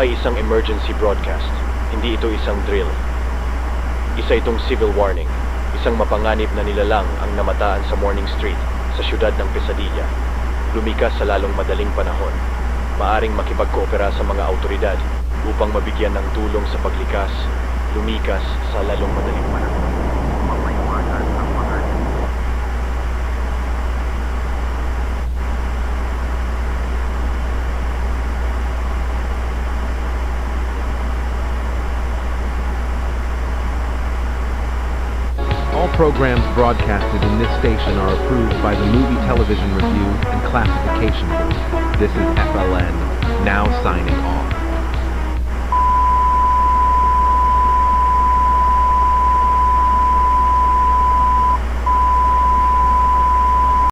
ay isang emergency broadcast. Hindi ito isang drill. Isa itong civil warning. Isang mapanganib na nilalang ang namataan sa Morning Street, sa siyudad ng Pesadilla. Lumikas sa lalong madaling panahon. Maaring makipagkoopera sa mga autoridad upang mabigyan ng tulong sa paglikas. Lumikas sa lalong madaling panahon. All programs broadcasted in this station are approved by the Movie Television Review and Classification Board. This is FLN, now signing off.